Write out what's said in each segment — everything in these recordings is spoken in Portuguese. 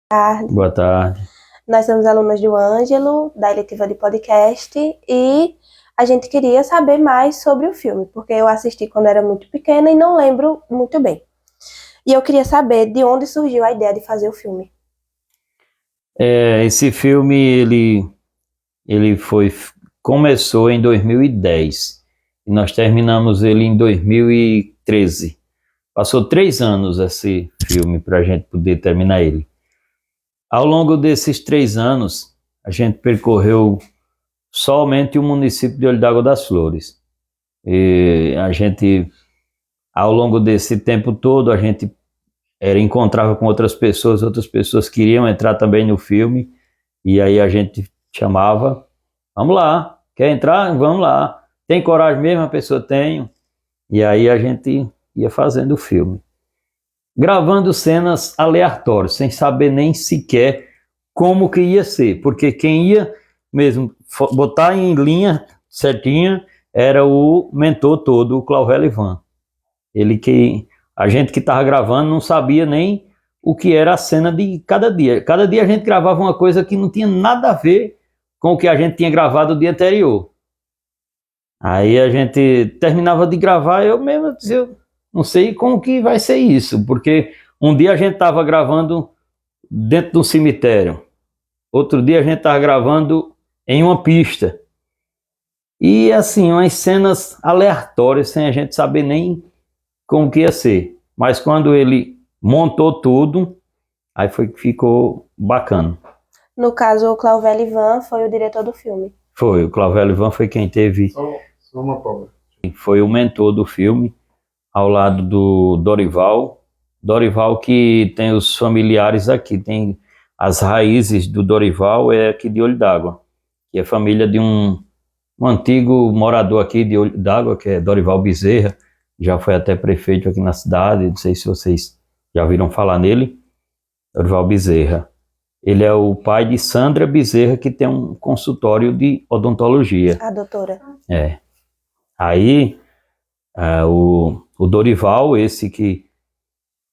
Tarde. Boa tarde. Nós somos alunas do Ângelo, da eletiva de podcast, e a gente queria saber mais sobre o filme, porque eu assisti quando era muito pequena e não lembro muito bem. E eu queria saber de onde surgiu a ideia de fazer o filme. Esse filme começou em 2010 e nós terminamos ele em 2013. Passou 3 anos esse filme para a gente poder terminar ele. Ao longo desses 3 anos, a gente percorreu somente o município de Olho d'Água das Flores. E a gente, ao longo desse tempo todo, a gente encontrava com outras pessoas queriam entrar também no filme, e aí a gente chamava, vamos lá, quer entrar? Vamos lá. Tem coragem mesmo? A pessoa tem. E aí a gente ia fazendo o filme. Gravando cenas aleatórias, sem saber nem sequer como que ia ser, porque quem ia mesmo botar em linha certinha era o mentor todo, o Clauvel Ivan. Ele que a gente que estava gravando não sabia nem o que era a cena de cada dia. Cada dia a gente gravava uma coisa que não tinha nada a ver com o que a gente tinha gravado o dia anterior. Aí a gente terminava de gravar, eu mesmo dizia, não sei como que vai ser isso, porque um dia a gente estava gravando dentro de um cemitério, outro dia a gente estava gravando em uma pista. E assim, umas cenas aleatórias, sem a gente saber nem como que ia ser. Mas quando ele montou tudo, aí foi que ficou bacana. No caso, o Clauvel Ivan foi o diretor do filme. Foi, o Clauvel Ivan foi quem teve... Só uma palma. Foi o mentor do filme, ao lado do Dorival. Dorival que tem os familiares aqui, tem as raízes do Dorival, é aqui de Olho d'Água, que é família de um antigo morador aqui de Olho d'Água, que é Dorival Bezerra, já foi até prefeito aqui na cidade, não sei se vocês já ouviram falar nele, Dorival Bezerra. Ele é o pai de Sandra Bezerra, que tem um consultório de odontologia. A doutora. É. Aí, o Dorival, esse que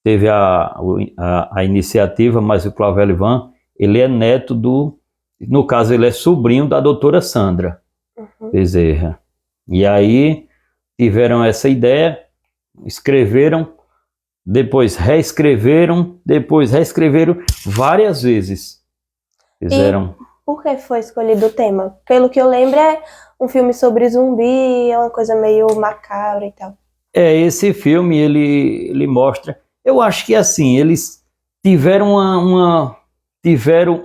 teve a iniciativa, mas o Clauvel Ivan, ele é neto no caso, ele é sobrinho da doutora Sandra Bezerra. E aí, tiveram essa ideia, escreveram, depois reescreveram várias vezes. Fizeram. E por que foi escolhido o tema? Pelo que eu lembro, é um filme sobre zumbi, é uma coisa meio macabra e tal. Esse filme, ele mostra, eu acho que assim, eles tiveram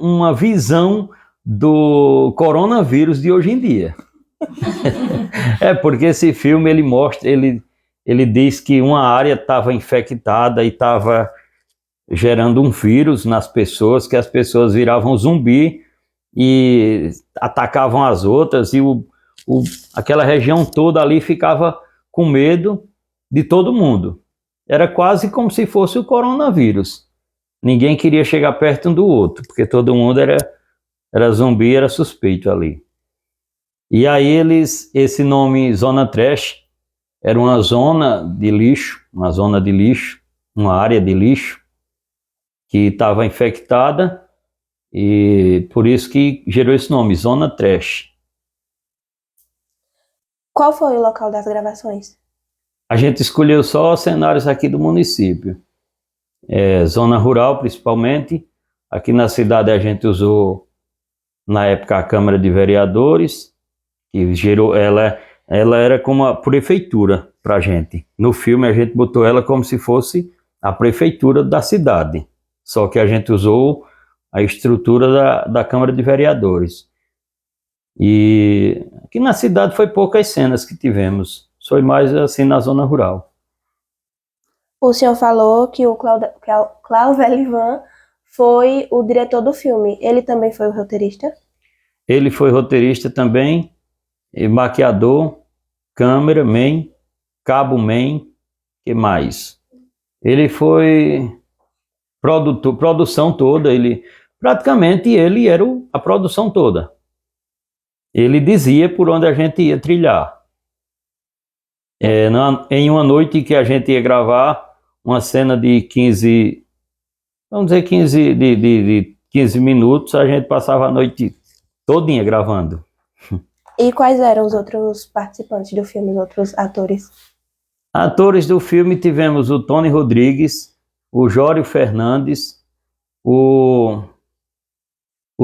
uma visão do coronavírus de hoje em dia. Porque esse filme, ele mostra, ele diz que uma área estava infectada e estava gerando um vírus nas pessoas, que as pessoas viravam zumbi e atacavam as outras, e aquela região toda ali ficava com medo de todo mundo. Era quase como se fosse o coronavírus. Ninguém queria chegar perto um do outro, porque todo mundo era zumbi, era suspeito ali. E aí esse nome Zona Trash era uma zona de lixo, uma área de lixo que estava infectada, e por isso que gerou esse nome, Zona Trash. Qual foi o local das gravações? A gente escolheu só cenários aqui do município, zona rural principalmente. Aqui na cidade a gente usou, na época, a Câmara de Vereadores, que gerou, ela era como a prefeitura para a gente. No filme a gente botou ela como se fosse a prefeitura da cidade, só que a gente usou a estrutura da Câmara de Vereadores. E aqui na cidade foi poucas cenas que tivemos, foi mais assim na zona rural. O senhor falou que o Clauvel Ivan foi o diretor do filme. Ele também foi o roteirista? Ele foi roteirista também, maquiador, cameraman, cabo-man, que mais? Ele foi produção toda, praticamente ele era a produção toda. Ele dizia por onde a gente ia trilhar. Em uma noite que a gente ia gravar uma cena de 15 vamos dizer, 15 minutos, a gente passava a noite todinha gravando. E quais eram os outros participantes do filme, os outros atores? Atores do filme tivemos o Tony Rodrigues, o Jório Fernandes, o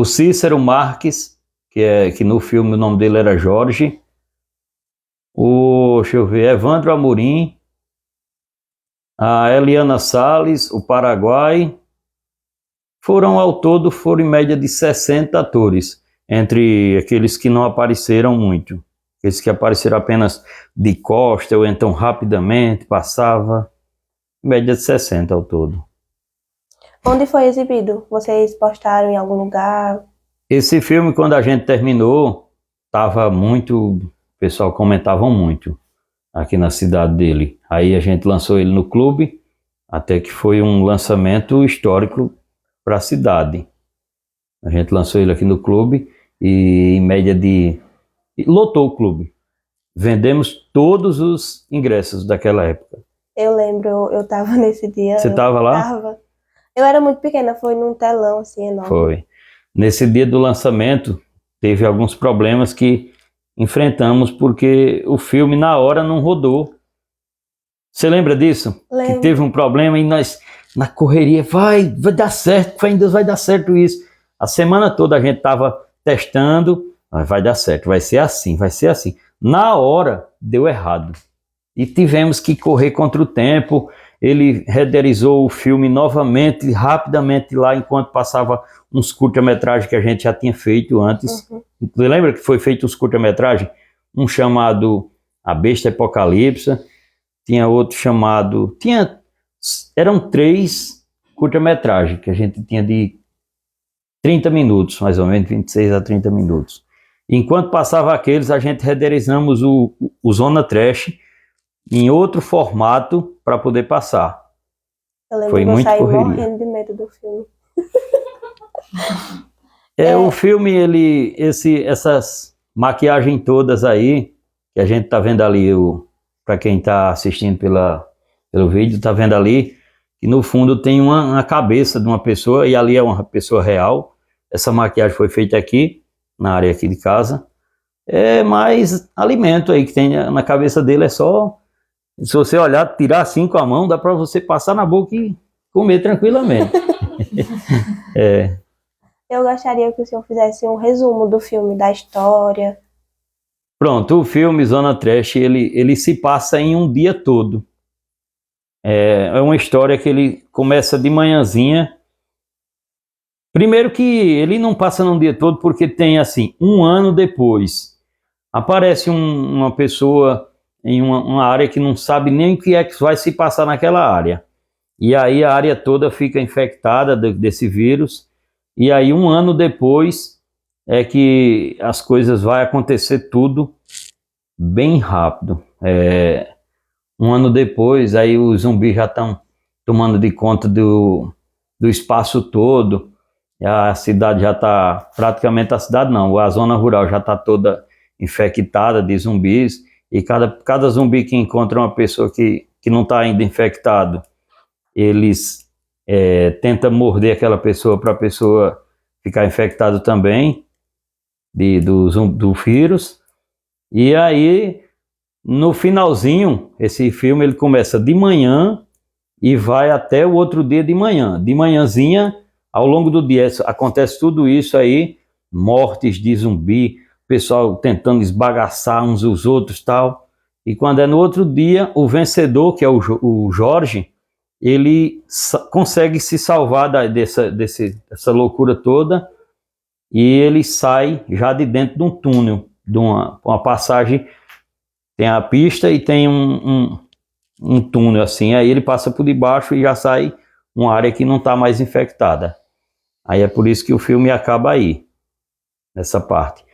Cícero Marques, que no filme o nome dele era Jorge, deixa eu ver, Evandro Amorim, a Eliana Salles, o Paraguai. Ao todo, foram em média de 60 atores, entre aqueles que não apareceram muito. Aqueles que apareceram apenas de costa, ou então rapidamente, passava, em média de 60 ao todo. Onde foi exibido? Vocês postaram em algum lugar? Esse filme, quando a gente terminou, o pessoal comentavam muito aqui na cidade dele. Aí a gente lançou ele no clube, até que foi um lançamento histórico para a cidade. A gente lançou ele aqui no clube e em média lotou o clube. Vendemos todos os ingressos daquela época. Eu lembro, eu tava nesse dia. Você estava lá? Tava. Eu era muito pequena, foi num telão assim enorme. Foi. Nesse dia do lançamento, teve alguns problemas que enfrentamos, porque o filme na hora não rodou. Você lembra disso? Lembro. Que teve um problema e nós, na correria, vai dar certo, fé em Deus, vai dar certo isso. A semana toda a gente estava testando, vai dar certo, vai ser assim, vai ser assim. Na hora, deu errado. E tivemos que correr contra o tempo. Ele renderizou o filme novamente, rapidamente lá, enquanto passava uns curta-metragens que a gente já tinha feito antes. Uhum. Você lembra que foi feito os curta-metragens? Um chamado A Besta Apocalipse, tinha outro chamado... Eram 3 curta-metragens que a gente tinha de 30 minutos, mais ou menos, 26 a 30 minutos. Enquanto passava aqueles, a gente renderizamos o Zona Trash em outro formato para poder passar. Eu lembro Foi que eu muito saí correria. morrendo de medo do filme. O filme, essas maquiagens todas aí, que a gente tá vendo ali, para quem tá assistindo pelo vídeo, tá vendo ali, que no fundo tem uma cabeça de uma pessoa, e ali é uma pessoa real. Essa maquiagem foi feita aqui, na área aqui de casa. É mais alimento aí que tem na cabeça dele, é só... Se você olhar, tirar assim com a mão, dá para você passar na boca e comer tranquilamente. Eu gostaria que o senhor fizesse um resumo do filme, da história. Pronto, o filme Zona Trash, ele se passa em um dia todo. É uma história que ele começa de manhãzinha. Primeiro que ele não passa num dia todo, porque tem assim, 1 ano depois, aparece uma pessoa em uma área que não sabe nem o que é que vai se passar naquela área. E aí a área toda fica infectada desse vírus. E aí 1 ano depois é que as coisas vão acontecer tudo bem rápido. 1 ano depois, aí os zumbis já estão tomando de conta do espaço todo. A cidade já está, praticamente a cidade não, a zona rural já está toda infectada de zumbis. E cada zumbi que encontra uma pessoa que não está ainda infectado, eles tentam morder aquela pessoa para a pessoa ficar infectada também do vírus. E aí, no finalzinho, esse filme ele começa de manhã e vai até o outro dia de manhã. De manhãzinha, ao longo do dia, acontece tudo isso aí, mortes de zumbi, pessoal tentando esbagaçar uns os outros e tal. E quando é no outro dia, o vencedor, que é o Jorge, ele consegue se salvar dessa loucura toda, e ele sai já de dentro de um túnel, de uma passagem, tem a pista e tem um túnel assim, aí ele passa por debaixo e já sai uma área que não está mais infectada. Aí é por isso que o filme acaba aí, nessa parte.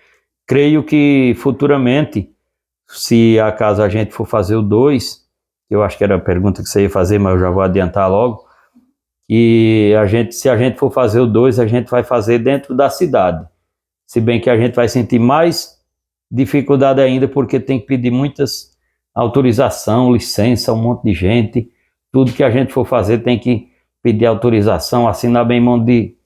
Creio que futuramente, se acaso a gente for fazer o 2, eu acho que era a pergunta que você ia fazer, mas eu já vou adiantar logo, que se a gente for fazer o 2, a gente vai fazer dentro da cidade. Se bem que a gente vai sentir mais dificuldade ainda, porque tem que pedir muitas autorização, licença, um monte de gente. Tudo que a gente for fazer tem que pedir autorização, assinar bem mão de